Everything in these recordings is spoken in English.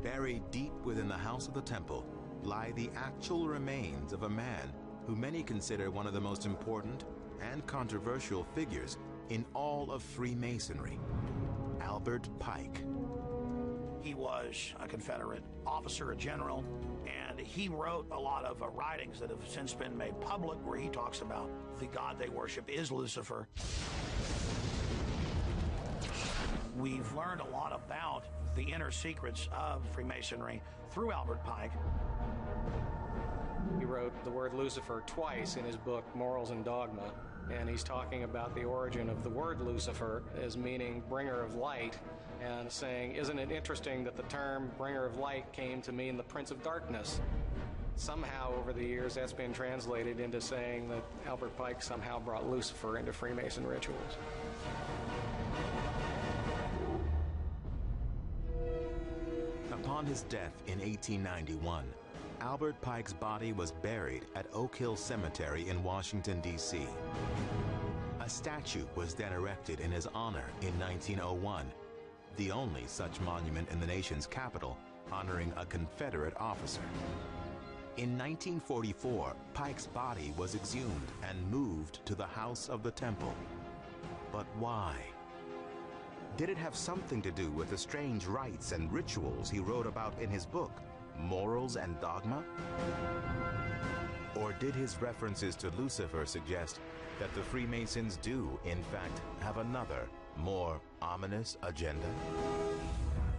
Buried deep within the house of the temple lie the actual remains of a man who many consider one of the most important and controversial figures in all of Freemasonry, Albert Pike. He was a Confederate officer, a general, and he wrote a lot of writings that have since been made public where he talks about the god they worship is Lucifer. We've learned a lot about the inner secrets of Freemasonry through Albert Pike. He wrote the word Lucifer twice in his book, Morals and Dogma, and he's talking about the origin of the word Lucifer as meaning bringer of light, and saying, isn't it interesting that the term bringer of light came to mean the prince of darkness? Somehow over the years that's been translated into saying that Albert Pike somehow brought Lucifer into Freemason rituals. Upon his death in 1891, Albert Pike's body was buried at Oak Hill Cemetery in Washington, D.C. A statue was then erected in his honor in 1901, the only such monument in the nation's capital honoring a Confederate officer. In 1944, Pike's body was exhumed and moved to the House of the Temple. But why? Did it have something to do with the strange rites and rituals he wrote about in his book, Morals and Dogma? Or did his references to Lucifer suggest that the Freemasons do, in fact, have another, more ominous agenda?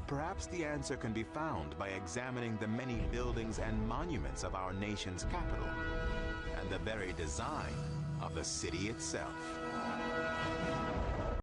Perhaps the answer can be found by examining the many buildings and monuments of our nation's capital and the very design of the city itself.